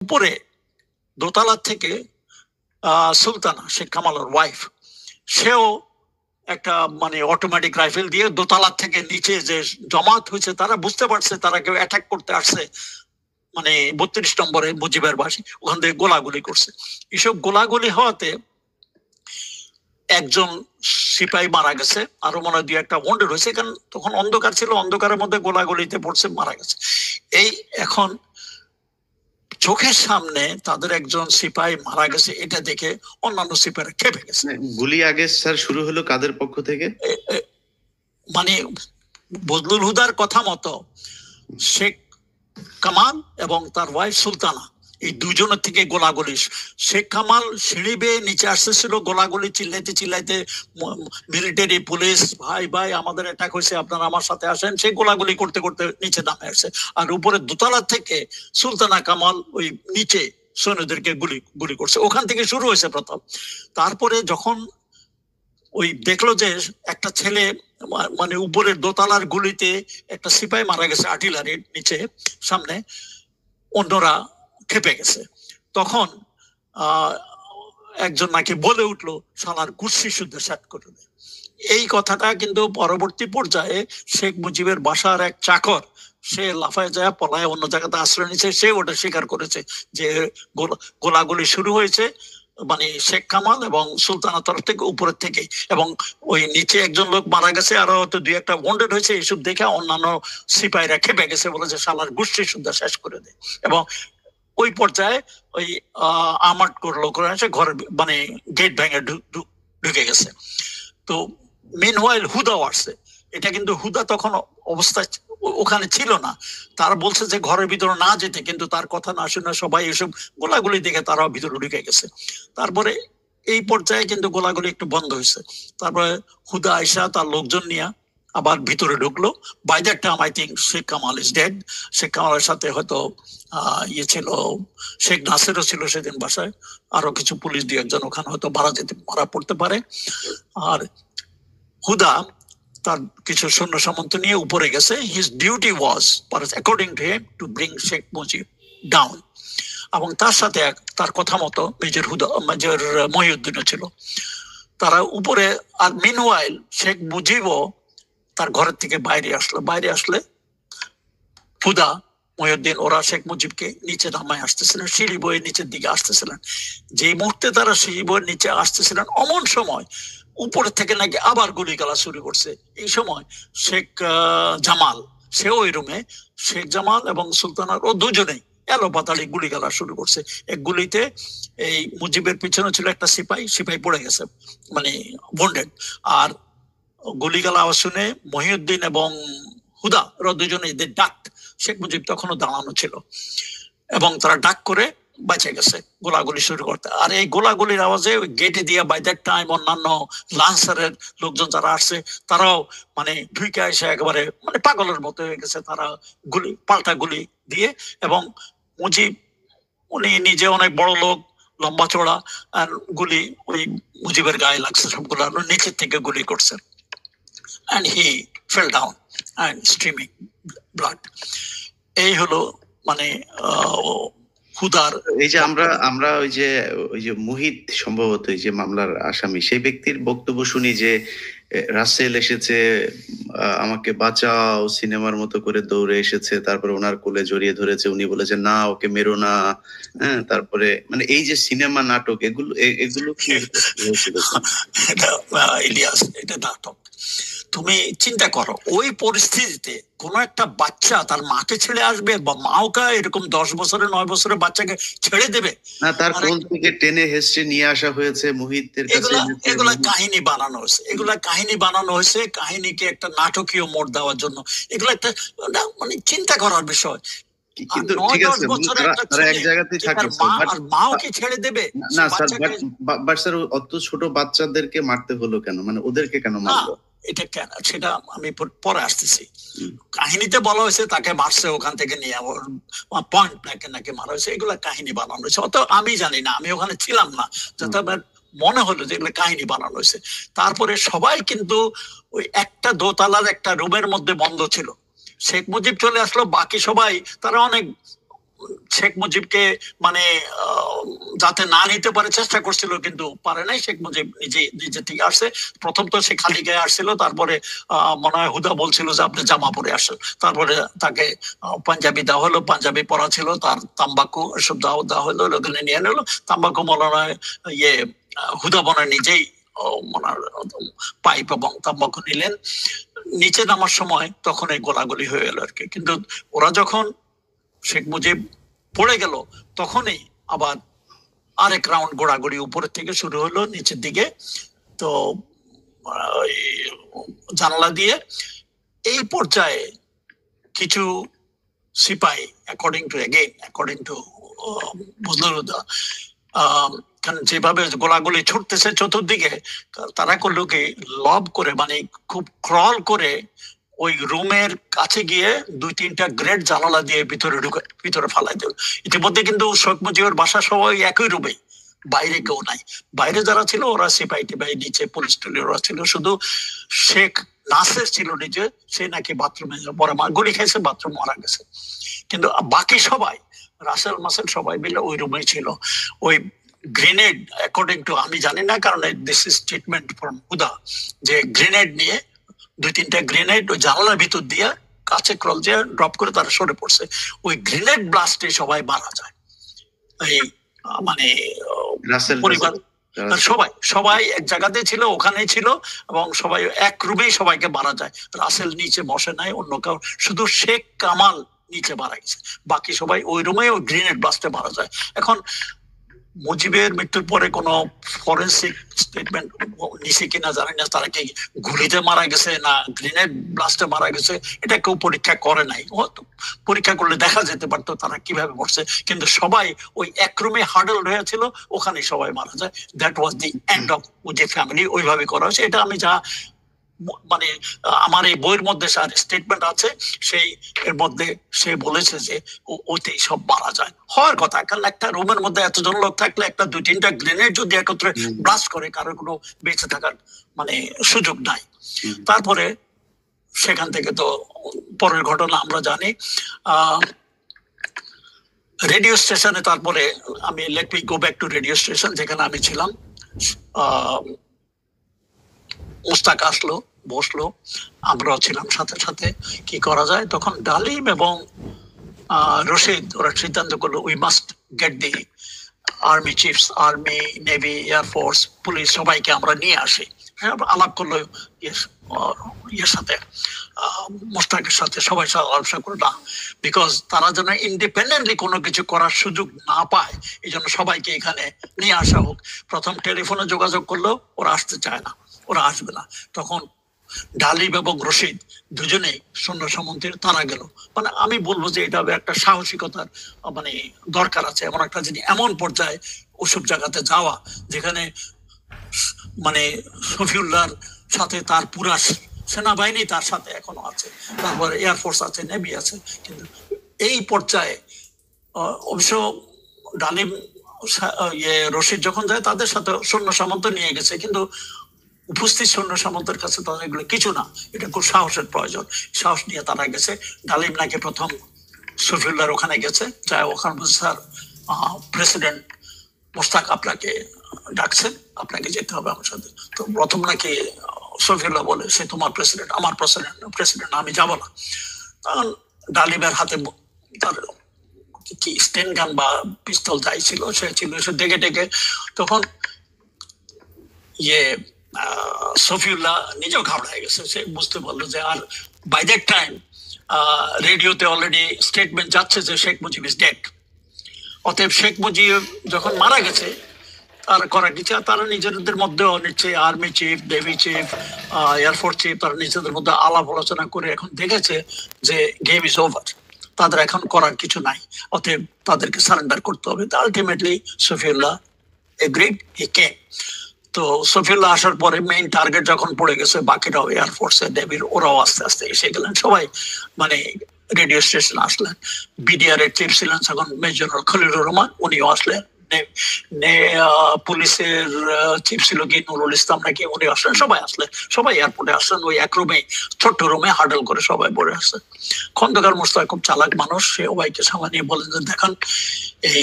উপরে দোতলা থেকে সুলতানা শেখ কামালের ওয়াইফ, সেও একটা মানে অটোমেটিক রাইফেল দিয়ে দোতলা থেকে নিচে যে জমাত হয়েছে তারা বুঝতে পারছে তারা কেউ অ্যাটাক করতে আসছে, মানে 32 নম্বরে মুজিবের বাসী, ওখান থেকে গোলাগুলি করছে। এসব গোলাগুলি হওয়াতে একজন সিপাহী মারা গেছে, আরো মনে হয় 2-1টা ওয়ান্ডেড হয়েছে, কারণ তখন অন্ধকার ছিল, অন্ধকারের মধ্যে গোলাগুলিতে পড়ছে, মারা গেছে। এই এখন চোখের সামনে তাদের একজন সিপাহী মারা গেছে, এটা দেখে অন্যান্য সিপাহীরা খেপে গেছে। গুলি আগে স্যার শুরু হলো কাদের পক্ষ থেকে? মানে বজলুল হুদার কথা মতো শেখ কামাল এবং তার ওয়াইফ সুলতানা, এই দুজনের থেকে গোলাগুলি। শেখ কামাল সিঁড়ি বেয়ে নিচে আসতেছিল, গোলাগুলি চিল্লাইতে চিল্লাইতে, মিলিটারি পুলিশ ভাই ভাই আমাদের অ্যাটাক হয়েছে, আপনারা আমার সাথে আসেন, সে গোলাগুলি করতে করতে নিচে নামে আসছে। আর উপরে দোতলা থেকে সুলতানা কামাল ওই নিচে সৈন্যদেরকে গুলি গুলি করছে, ওখান থেকে শুরু হয়েছে প্রথম। তারপরে যখন ওই দেখলো যে একটা ছেলে মানে উপরের দোতলার গুলিতে একটা সিপাহী মারা গেছে আর্টিলারির নিচে সামনে, অন্যরা খেপে গেছে। তখন একজন নাকি বলে উঠলো শালার গুচ্ছি শুদ্ধ সেট করে দেয়। এই কথাটা কিন্তু পরবর্তী পর্যায়ে শেখ মুজিবের বাসার এক চাকর, সে লাফায় যায় পলায় অন্য জায়গাতে আশ্রয় নিচ্ছে, সে ওটা স্বীকার করেছে যে গোলাগুলি শুরু হয়েছে মানে শেখ কামাল এবং সুলতানার তরফ থেকে, উপরের থেকে, এবং ওই নিচে একজন লোক মারা গেছে, আরো হয়তো 2-1টা ওয়ান্ডেড হয়েছে। এইসব দেখে অন্যান্য সিপাহীরা খেপে গেছে, বলেছে শালার গোষ্ঠী শুদ্ধা শেষ করে দেয়। এবং ওই পর্যায়ে ওই আমাট করলো, করে এসে ঘরে মানে গেট ভেঙে ঢুকে গেছে। তো মিনওয়াইল হুদাও আসছে। এটা কিন্তু হুদা তখন অবস্থায় ওখানে ছিল না, তারা বলছে যে ঘরের ভিতরে না যেতে, কিন্তু তার কথা না শুনে সবাই এসব গোলাগুলি দেখে তারাও ভিতরে ঢুকে গেছে। তারপরে এই পর্যায়ে কিন্তু গোলাগুলি একটু বন্ধ হয়েছে। তারপরে হুদা আয়সা তার লোকজন নিয়ে আবার ভিতরে ঢুকলো। By that time I think Sheikh Kamal is dead. Sheikh কামালের সাথে হয়তো ইয়ে ছিল, শেখ নাসিরও ছিল সেদিন বাসায়, আরো কিছু পুলিশ 2-1জন ওখানে হয়তো মারা পড়তে পারে। আর হুদা তার কিছু সৈন্য সামন্ত নিয়ে উপরে গেছে। His duty was according to him to bring Sheikh Mujib down, এবং তার সাথে তার কথা মতো মেজর মহিউদ্দিনও ছিল, তারা উপরে। আর মিনওয়াইল শেখ মুজিবও তার ঘরের থেকে বাইরে আসলে হুদা, মহিউদ্দিন ওরা শেখ মুজিবকে নিচে নামায় আসতেছিলেন, সিঁড়ি বয়ে নিচের দিকে আসতেছিলেন। যে মুহূর্তে তারা সিঁড়ি বয়ে নিচে আসতেছিলেন, অমন সময় উপর থেকে নাকি আবার গুলি গালা শুরু করছে। এই সময় শেখ জামাল, সেও ওই রুমে, শেখ জামাল এবং সুলতানার ও দুজনেই এলো পাতালি গুলি গালা শুরু করছে। এক গুলিতে এই মুজিবের পিছনে ছিল একটা সিপাহী পড়ে গেছে, মানে ওয়ান্ডেড। আর গুলি গালা আওয়াজ শুনে মহিউদ্দিন এবং হুদা ওরা দুজনেই ডাক, শেখ মুজিব তখনও দাঁড়ানো ছিল, এবং তারা ডাক করে বেঁচে গেছে গোলাগুলি শুরু করতে। আর এই গোলাগুলির আওয়াজে গেটে দিয়ে বাই দ্যাট টাইম অন্যান্য লান্সারের লোকজন যারা আসছে তারাও মানে ঢুকে এসে একেবারে মানে পাগলের মতো হয়ে গেছে, তারা পাল্টা গুলি দিয়ে। এবং মুজিব উনি নিজে অনেক বড় লোক, লম্বা চড়া, আর গুলি ওই মুজিবের গায়ে লাগছে সবগুলো, নিচের থেকে গুলি করছে, and he fell down and streaming blood. এই হলো মানে হুদার। এই যে আমরা ওই যে মুহিত সম্ভবত এই যে মামলার আসামি, সেই ব্যক্তির বক্তব্য শুনি যে রাসেল এসেছে আমাকে বাঁচাও, সিনেমার মতো করে দৌড়ে এসেছে, তারপরে ওনার কোলে জড়িয়ে ধরেছে, উনি বলেছে না ওকে মেরো না। হ্যাঁ, তারপরে মানে এই যে সিনেমা নাটক এগুলো ইলিয়াস, এটা নাটক। তুমি চিন্তা করো ওই পরিস্থিতিতে কোন একটা বাচ্চা তার মাকে ছেড়ে আসবে, বা মাওকা এরকম 10 বছরের 9 বছরের বাচ্চাকে ছেড়ে দেবে না? তার কোল থেকে টেনে হেসড়ে নিয়ে আসা হয়েছে মুহিতের কাছে। এগুলা কাহিনী বানানো হয়েছে, কাহিনীকে একটা নাটকীয় মোড় দেওয়ার জন্য। এগুলো একটা মানে চিন্তা করার বিষয়। কিন্তু ঠিক আছে, তারা এক জায়গাতেই থাকে, আর মাও কি ছেড়ে দেবে না স্যার? বাট স্যার অত ছোট বাচ্চাদেরকে মারতে হলো কেন, মানে ওদেরকে কেন মারলো? এটা কেন সেটা আমি পরে আসতেছি। কাহিনীতে বলা হয়েছে তাকে মারছে, ওখান থেকে নিয়ে পয়েন্ট ব্ল্যাঙ্কে নাকি মারা হয়েছে, এগুলা কাহিনী বানানো হয়েছে। অত আমি জানি না, আমি ওখানে ছিলাম না, যাতে আমার মনে হলো যে এগুলো কাহিনী বানানো হয়েছে। তারপরে সবাই কিন্তু ওই একটা দোতলার একটা রুমের মধ্যে বন্ধ ছিল। শেখ মুজিব চলে আসলো, বাকি সবাই তারা অনেক শেখ মুজিবকে মানে যাতে না নিতে পারে চেষ্টা করছিল, কিন্তু পারে নাই। শেখ মুজিব নিজে থেকে আসছে। প্রথম তো সে খালি গায়ে আসছিল, তারপরে মনে হয় হুদা বলছিল যে আপনি জামা পরে আসেন, তারপরে তাকে পাঞ্জাবি দেওয়া হলো, পাঞ্জাবি পরা ছিল, তার তাম্বাকু এসব দেওয়া হলো, ওখানে নিয়ে নিলো তাম্বাকু। মনে হয় ইয়ে হুদা মনে নিজেই পাইপ এবং তাম্বাকু নিলেন। নিচে নামার সময় তখন এই গোলাগুলি হয়ে গেল আর কি। কিন্তু ওরা যখন শেখ মুজিব পড়ে গেল তখনই আবার আরেক রাউন্ড গোড়াগড়ি উপরের থেকে শুরু হলো নিচের দিকে। তো জানালা দিয়ে এই পর্যায়ে কিছু সিপাহী অ্যাকর্ডিং টু বদলুদা, যেভাবে গোলাগুলি ছুটতেছে চতুর্দিকে, তারা করলো কি লব করে মানে খুব ক্রল করে ওই রুমের কাছে গিয়ে 2-3টা গ্রেড জানালা দিয়ে ভিতরে ফালাই দিল। ইতিমধ্যে কিন্তু শেখ মুজিবের বাসা সবাই একই রুমে, বাইরে কেউ নাই। বাইরে যারা ছিল ওরা সিপাহী টিপাহী, নিচে পুলিশ টুলি ওরা ছিল, শুধু শেখ নাসের ছিল নিজে, সে নাকি বাথরুমে পরে গুলি খাইছে, বাথরুম মারা গেছে। কিন্তু বাকি সবাই রাসেল মাসেল সবাই মিলে ওই রুমে ছিল। ওই গ্রেনেড অ্যাকর্ডিং টু, আমি জানি না কারণ দিস ইজ স্টেটমেন্ট ফ্রম হুদা, যে গ্রেনেড নিয়ে 2-3টা গ্রেনেড ওই জানালার ভিতর দিয়ে কাছে ক্রল দিয়ে ড্রপ করে তারা সরে পড়ছে। ওই গ্রেনেড ব্লাস্টে সবাই মারা যায়। এই মানে পরিবার সবাই এক জায়গাতে ছিল, ওখানেই ছিল, এবং সবাই এক রুমেই সবাইকে মারা যায়। রাসেল নিচে বসে নাই, অন্য কাউ, শুধু শেখ কামাল নিচে মারা গেছে, বাকি সবাই ওই রুমে ওই গ্রেনেড ব্লাস্টে মারা যায়। এখন মুজিবের মৃত্যুর পরে কোনো ফরেন্সিক স্টেটমেন্ট নিছে কিনা জানি না, তারা কি গুলিতে মারা গেছে না গ্রেনেড ব্লাস্টে মারা গেছে, এটা কেউ পরীক্ষা করে নাই। পরীক্ষা করলে দেখা যেতে পারতো তারা কিভাবে মরছে। কিন্তু সবাই ওই এক রুমে হার্ডল হয়েছিল, ওখানে সবাই মারা যায়। That was the end of Mujib family. ওইভাবে করা হয়েছে। এটা আমি যা মানে আমার এই বইয়ের মধ্যে স্টেটমেন্ট আছে, সেই এর মধ্যে সে বলেছে যে ওতেই সব মারা যায়। হওয়ার কথা, কারণ একটা রুমের মধ্যে এতজন লোক থাকলে একটা 2-3টা গ্রেনেড যদি একত্রে ব্লাস্ট করে, কারোর কোনো বেঁচে থাকার মানে সুযোগ নাই। তারপরে সেখান থেকে তো পরের ঘটনা আমরা জানি। রেডিও স্টেশনে তারপরে আমি let me go back two radio station, যেখানে আমি ছিলাম। মুস্তাক আসলো, বসলো, আমরাও ছিলাম সাথে সাথে। কি করা যায় তখন, ডালিম এবং রশিদ ওরা সিদ্ধান্ত করলো we must get the army chiefs, army, navy, air force, police সবাইকে আমরা নিয়ে আসি। আলাপ করলো ইয়ের সাথে, মোস্তাকের সাথে, সবাই সাথে আলোচনা করলো না, বিকজ তারা যেন ইন্ডিপেন্ডেন্টলি কোনো কিছু করার সুযোগ না পায়, এই জন্য সবাইকে এখানে নিয়ে আসা হোক। প্রথম টেলিফোনে যোগাযোগ করলো, ওরা আসতে চায় না, ওরা আসবে না। তখন ডালিম এবং রশিদ দুজনেই সৈন্য সামন্তের তারা গেল। মানে আমি বলবো যে এটা একটা সাহসিকতার মানে দরকার আছে, এমন একটা জিনিস, এমন পর্যায়ে ওসব জায়গাতে যাওয়া যেখানে মানে শফিউল্লাহর সাথে তার পুরা সেনাবাহিনী তার সাথে এখনো আছে, তারপরে এয়ারফোর্স আছে, নেভি আছে। কিন্তু এই পর্যায়ে অবশ্য ডালিম রশিদ যখন যায় তাদের সাথে সৈন্য সামন্ত নিয়ে গেছে, কিন্তু উপস্থিত সৈন্য সামন্তের কাছে তাদের এগুলো কিছু না। এটা খুব সাহসের প্রয়োজন, সাহস নিয়ে তারা গেছে। ডালিম নাকি প্রথম শফিউল্লাহর ওখানে গেছে, যাই ওখানে বলছে স্যার প্রেসিডেন্ট মোস্তাক আপনাকে ডাকছেন, আপনাকে যেতে হবে আমার সাথে। তো প্রথম নাকি শফিউল্লাহ বলে সে তোমার প্রেসিডেন্ট, আমার প্রেসিডেন্ট আমি যাব না। তখন ডালিমের হাতে তার কি স্টেন গান বা পিস্তল যাই ছিল সে ছিল, সে ডেকে ডেকে তখন শফিউল্লাহ নিজেও ঘাবড়ে গেছে। সে বুঝতে পারলো যে আর বাই দ্যাট টাইম রেডিওতে অলরেডি স্টেটমেন্ট যাচ্ছে যে শেখ মুজিব ইজ ডেড। অতএব শেখ মুজিব যখন মারা গেছে তার করা কিছু, তারা নিজেদের মধ্যে নিচ্ছে army chief, navy chief, air force chief, তারা নিজেদের মধ্যে আলাপ আলোচনা করে এখন দেখেছে যে গেম ইজ ওভার, তাদের এখন করার কিছু নাই, অতএব তাদেরকে সারেন্ডার করতে হবে। আলটিমেটলি শফিউল্লাহ এগ্রিড, হি কেম। তো শফিউল্লাহ আসার পরে মেইন টার্গেট যখন পড়ে গেছে, বাকিরাও এয়ারফোর্সের, নেভির, ওরাও আস্তে আস্তে এসে গেলেন। সবাই মানে রেডিও স্টেশন আসলেন। বিডিআর এর চিফ ছিলেন তখন মেজর জেনারেল খলিলুর রহমান, উনিও আসলেন পুলিশের চিফ ছিল কি নুরুল ইসলাম নাকি, উনি আসলেন, সবাই আসলেন, সবাই এয়ারপোর্টে আসলেন, ওই এক রুমে, ছোট্ট রুমে হাডল করে সবাই পড়ে আসছে। খন্দকার মোশতাক খুব চালাক মানুষ, সে সবাইকে সামনে নিয়ে বলেন যে দেখেন এই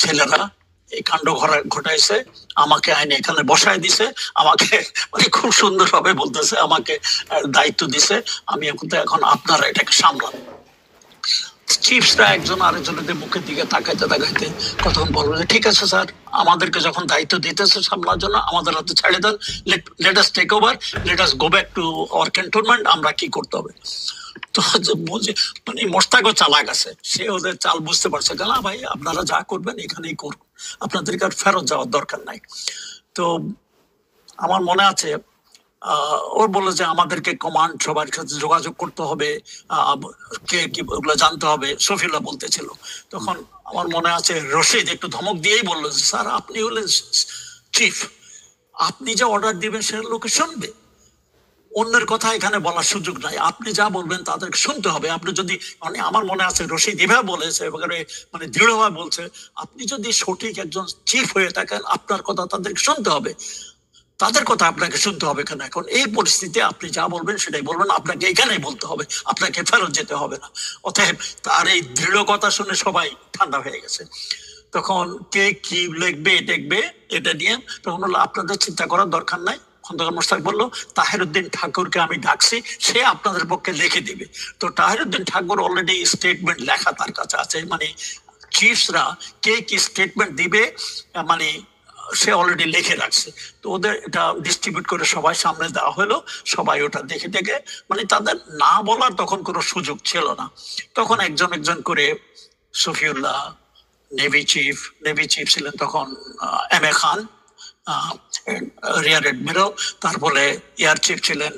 ছেলেরা এই কাণ্ড ঘটাইছে, আমাকে আইনে এখানে বসায় দিছে, আমাকে মানে খুব সুন্দর ভাবে বলতেছে, আমাকে দায়িত্ব দিছে, আমি এখন আপনারা এটাকে সামলান। চিফসরা একজন আরেকজনের মুখের দিকে তাকাইতে তাকাইতে কতক্ষণ বলবো যে ঠিক আছে স্যার, আমাদেরকে যখন দায়িত্ব দিতেছে সামলার জন্য, আমাদের হাতে ছেড়ে দেন, let us take over, let us go back to our cantonment, আমরা কি করতে হবে। তো বুঝে মানে মোশতাকও চালাক আছে, সে ওদের চাল বুঝতে পারছে, না ভাই আপনারা যা করবেন এখানেই করুন, আপনাদেরকে আর ফেরত যাওয়ার দরকার নাই। তো আমার মনে আছে ওর বললো যে আমাদেরকে কমান্ড সবার সাথে যোগাযোগ করতে হবে, কে কি ওগুলো জানতে হবে, শফিউল্লাহ বলতেছিল। তখন আমার মনে আছে রশিদ একটু ধমক দিয়েই বললো যে স্যার আপনি হলেন চিফ, আপনি যে অর্ডার দিবেন সেটা লোকে শুনবে, অন্যের কথা এখানে বলার সুযোগ নাই, আপনি যা বলবেন তাদেরকে শুনতে হবে। আপনি যদি মানে আমার মনে আছে রশিদ এভাবে বলেছে, এবারে মানে দৃঢ়ভাবে বলছে, আপনি যদি সঠিক একজন চিফ হয়ে থাকেন আপনার কথা তাদেরকে শুনতে হবে, তাদের কথা আপনাকে শুনতে হবে কেন, এখন এই পরিস্থিতিতে আপনি যা বলবেন সেটাই বলবেন, আপনাকে এখানেই বলতে হবে, আপনাকে ফেরত যেতে হবে না। অতএব তার এই দৃঢ় কথা শুনে সবাই ঠান্ডা হয়ে গেছে। তখন কে কি লিখবে দেখবে এটা নিয়ে, তখন হলো আপনাদের চিন্তা করার দরকার নাই। খন্দকার মোশতাক বললো তাহিরউদ্দিন ঠাকুরকে আমি ডাকছি, সে আপনাদের পক্ষে লিখে দিবে। তো তাহিরউদ্দিন ঠাকুর অলরেডি স্টেটমেন্ট লেখা তার কাছে আছে, মানে চিফসরা কে কি স্টেটমেন্ট দিবে মানে সে অলরেডি লিখে রাখছে। তো ওদের এটা ডিস্ট্রিবিউট করে সবাই সামনে দেওয়া হলো, সবাই ওটা দেখে দেখে মানে তাদের না বলার তখন কোনো সুযোগ ছিল না। তখন একজন একজন করে শফিউল্লাহ, নেভি চিফ ছিলেন তখন M A Khan, rear admiral, তারপরে এয়ার চিফ ছিলেন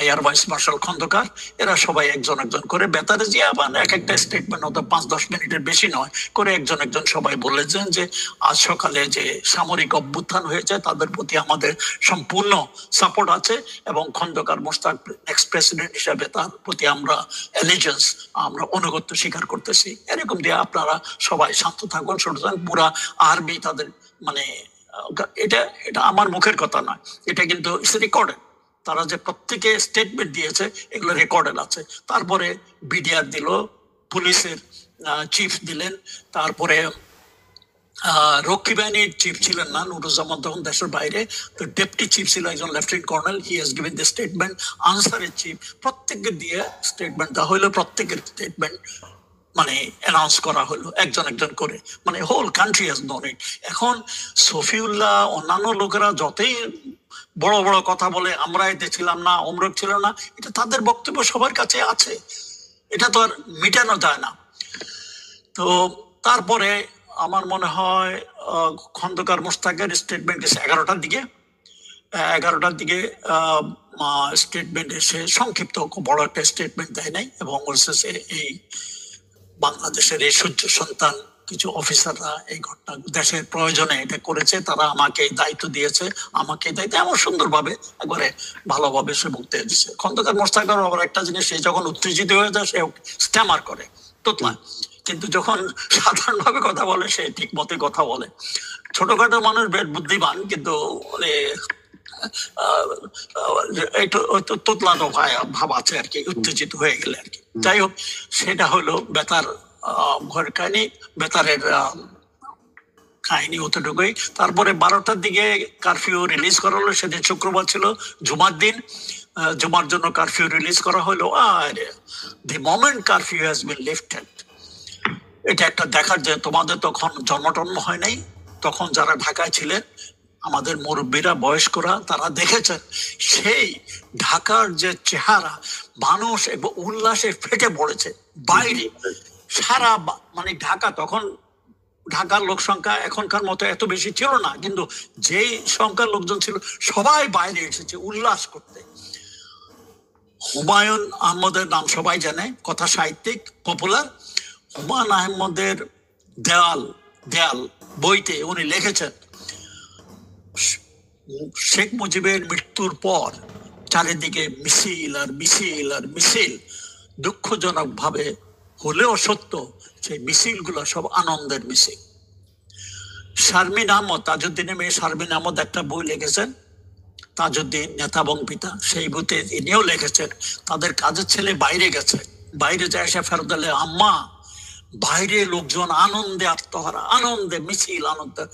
এয়ার ভাইস মার্শাল খন্দকার, এরা সবাই একজন একজন করে বেতারে যে আবার এক একটা স্টেটমেন্ট হতো 5-10 মিনিটের বেশি নয় করে একজন একজন সবাই বলেছেন যে আজ সকালে যে সামরিক অভ্যুত্থান হয়েছে তাদের প্রতি আমাদের সম্পূর্ণ সাপোর্ট আছে, এবং খন্দকার মোশতাক নেক্সট প্রেসিডেন্ট হিসাবে তার প্রতি আমরা অ্যালিজেন্স, আমরা অনুগত্য স্বীকার করতেছি। এরকম দিয়ে আপনারা সবাই শান্ত থাকুন, সুতরাং পুরা আর্মি তাদের মানে এটা এটা আমার মুখের কথা নয়, এটা কিন্তু রেকর্ডেড, তারা যে প্রত্যেকে স্টেটমেন্ট দিয়েছে এগুলো রেকর্ডেড আছে। তারপরে বিডিআর দিল, পুলিশের চিফ দিলেন, তারপরে রক্ষী বাহিনীর চিফ ছিলেন না নুরুজ্জামান তখন দেশের বাইরে, তো ডেপুটি চিফ ছিল একজন lieutenant colonel, he has given the statement, আনসারের চিফ, প্রত্যেককে দিয়ে স্টেটমেন্ট দেওয়া হইলো, প্রত্যেকের স্টেটমেন্ট মানে অ্যানাউন্স করা হলো একজন একজন করে, মানে হোল কান্ট্রি হ্যাজ নোন ইট। এখন শফিউল্লাহ অন্যান্য লোকেরা যতই বড় বড় কথা বলে আমরা এতে ছিলাম না, অমরক ছিল না, এটা তাদের বক্তব্য সবার কাছে আছে, এটা তো আর মিটানো যায় না। তো তারপরে আমার মনে হয় খন্দকার মোশতাকের স্টেটমেন্ট এসে 11টার দিকে, 11টার দিকে স্টেটমেন্ট এসে সংক্ষিপ্ত, খুব বড় একটা স্টেটমেন্ট দেয় নাই, এবং বলছে এই বাংলাদেশের এই সূর্য সন্তান কিছু অফিসাররা এই ঘটনা দেশের প্রয়োজনে এটা করেছে, তারা আমাকে দায়িত্ব দিয়েছে, আমাকে দায়িত্ব এমন সুন্দরভাবে একবারে ভালোভাবে সে বক্তব্য দিচ্ছে। খন্দকার মোশতাকের আবার একটা জিনিস, সে যখন উত্তেজিত হয়ে যায় সে স্ট্যামার করে, তোতলা, কিন্তু যখন সাধারণভাবে কথা বলে সে ঠিক মতে কথা বলে। ছোটখাটো মানুষ বেশ বুদ্ধিমান, কিন্তু মানে একটু তোতলানো ভাব আছে আর কি, উত্তেজিত হয়ে গেলে আর কি। যাই হোক, সেটা হলো বেতার ঘরের কাহিনী, বেতারের কাহিনী অতটুকুই। তারপরে 12টার দিকে কারফিউ রিলিজ করা হলো, সেদিন শুক্রবার ছিল, জুমার দিন, জুমার জন্য কারফিউ রিলিজ করা হলো। আর the moment curfew has been lifted, এটা একটা দেখার, যে তোমাদের তখন জন্ম হয় নাই, তখন যারা ঢাকায় ছিলেন আমাদের মুরব্বীরা, বয়স্করা, তারা দেখেছেন সেই ঢাকার যে চেহারা, মানুষ এবং উল্লাসে ফেটে পড়েছে বাইরে সারা, মানে ঢাকা তখন, ঢাকার লোক সংখ্যা এখনকার মতো এত বেশি ছিল না, কিন্তু যেই সংখ্যার লোকজন ছিল সবাই বাইরে এসেছে উল্লাস করতে। হুমায়ুন আহমদের নাম সবাই জানে, কথা সাহিত্যিক, পপুলার। হুমায়ুন আহমদের দেয়াল বইতে উনি লিখেছেন শেখ মুজিবের মৃত্যুর পর চারিদিকে মিছিল আর মিছিল আর মিছিল, দুঃখজনক ভাবে হলেও সত্য, সেই মিছিলগুলো সব আনন্দের মিছিল। শারমিন আহমদ, তাজউদ্দিনের মেয়ে শারমিন আহমদ একটা বই লিখেছেন, তাজউদ্দিন নেতা এবং পিতা। সেই বইতে ইনিও লিখেছেন তাদের কাজের ছেলে বাইরে গেছে, বাইরে যায় এসে ফেরত এলে আম্মা বাইরে লোকজন আনন্দে আত্মহারা, আনন্দে মিছিল, আনন্দে